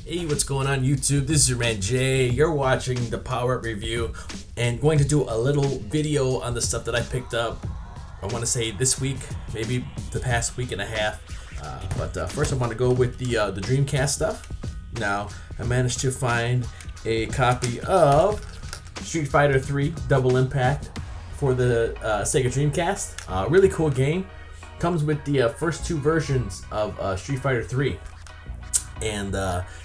Hey, what's going on YouTube? This is your man Jay. You're watching the Power Up Review and going to do a little video on the stuff that I picked up. I want to say this week, maybe the past week and a half. But first I want to go with the Dreamcast stuff. Now, I managed to find a copy of Street Fighter 3 Double Impact for the Sega Dreamcast. Really cool game. Comes with the first two versions of Street Fighter 3. And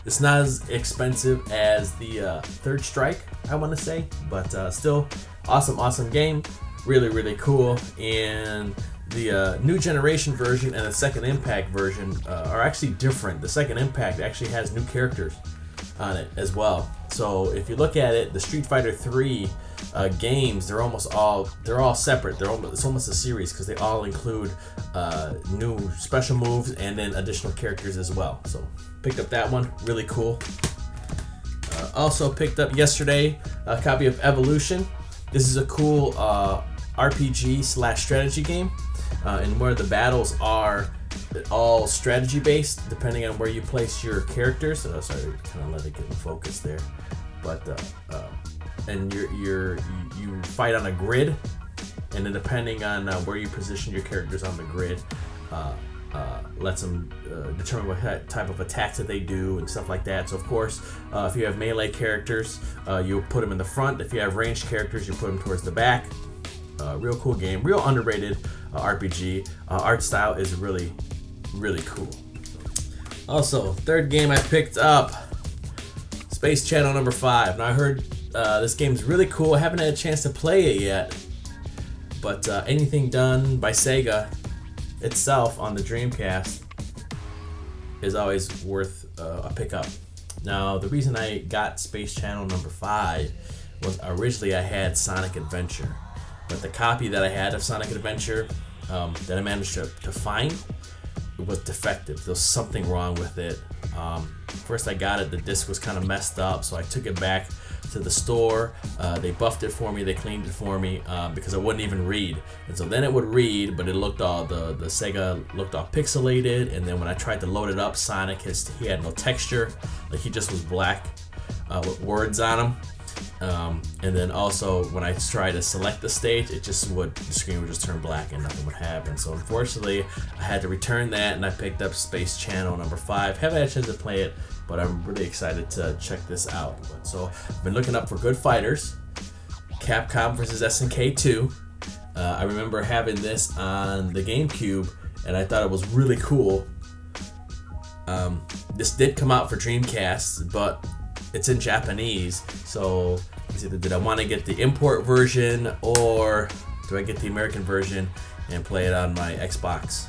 it's not as expensive as the Third Strike, I want to say, but still awesome game, really cool. And the new generation version and the Second Impact version are actually different. The Second Impact actually has new characters on it as well. So if you look at it, the Street Fighter 3 games, they're all separate. It's almost a series because they all include new special moves and then additional characters as well. So picked up that one, really cool. Also picked up yesterday a copy of Evolution. This is a cool RPG / strategy game, and where the battles are all strategy based, depending on where you place your characters. Sorry, kind of let it get in focus there, but and you fight on a grid, and then depending on where you position your characters on the grid, lets them determine what type of attacks that they do and stuff like that. So of course, if you have melee characters, you'll put them in the front. If you have ranged characters, you put them towards the back. Real cool game, real underrated RPG. Art style is really cool. Also, third game I picked up, Space Channel number 5. Now I heard this game's really cool. I haven't had a chance to play it yet, but anything done by Sega itself on the Dreamcast is always worth a pickup. Now, the reason I got Space Channel number 5 was originally I had Sonic Adventure, but the copy that I had of Sonic Adventure that I managed to find, it was defective. There was something wrong with it. First I got it, the disc was kind of messed up, so I took it back to the store. They buffed it for me, they cleaned it for me, because it wouldn't even read. And so then it would read, but it looked all, the Sega looked all pixelated, and then when I tried to load it up, Sonic, he had no texture, like he just was black with words on him. And then also when I tried to select the stage, the screen would just turn black and nothing would happen. So unfortunately, I had to return that, and I picked up Space Channel number 5. Haven't had a chance to play it, but I'm really excited to check this out. So I've been looking up for good fighters. Capcom vs. SNK 2. I remember having this on the GameCube, and I thought it was really cool. This did come out for Dreamcast, but it's in Japanese, so did I want to get the import version, or do I get the American version and play it on my Xbox,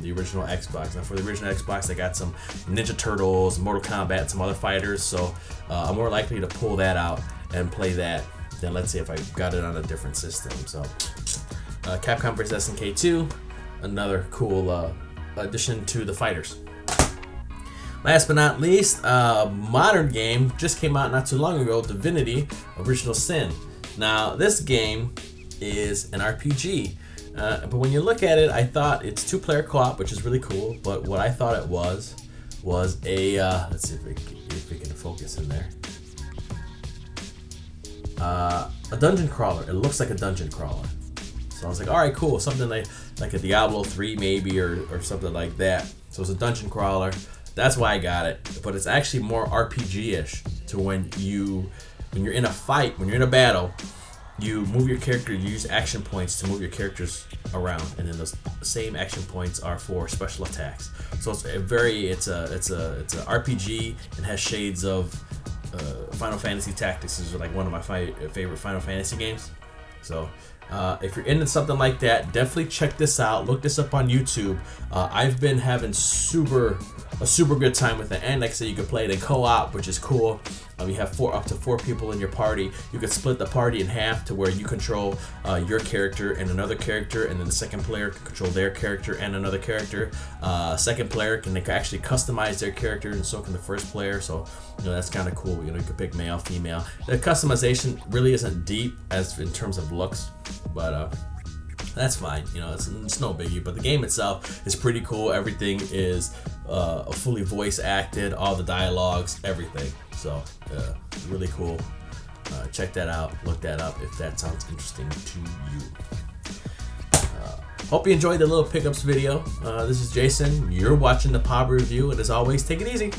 the original Xbox? Now for the original Xbox, I got some Ninja Turtles, Mortal Kombat, some other fighters, so I'm more likely to pull that out and play that than, let's say, if I got it on a different system. So Capcom vs. SNK 2, another cool addition to the fighters. Last but not least, a modern game just came out not too long ago, Divinity: Original Sin. Now, this game is an RPG, but when you look at it, I thought it's 2-player co-op, which is really cool. But what I thought it was a let's see if we can focus in there. A dungeon crawler. It looks like a dungeon crawler. So I was like, all right, cool, something like a Diablo 3 maybe, or something like that. So it's a dungeon crawler. That's why I got it, but it's actually more RPG-ish to when you're in a fight, when you're in a battle, you move your character, you use action points to move your characters around, and then those same action points are for special attacks. So it's a RPG. It has shades of Final Fantasy Tactics. This is like one of my favorite Final Fantasy games. So if you're into something like that, definitely check this out. Look this up on YouTube. I've been having a super good time with it, and like I said, you can play it in co-op, which is cool. You have up to 4 people in your party. You can split the party in half to where you control your character and another character, and then the second player can control their character and another character. Second player can actually customize their character, and so can the first player. So that's kind of cool. You can pick male, female. The customization really isn't deep as in terms of looks, but That's fine, you know, it's no biggie. But the game itself is pretty cool. Everything is fully voice acted, all the dialogues, everything. So really cool. Check that out, look that up if that sounds interesting to you. Hope you enjoyed the little pickups video. This is Jason. You're watching the Power Review, and as always, take it easy.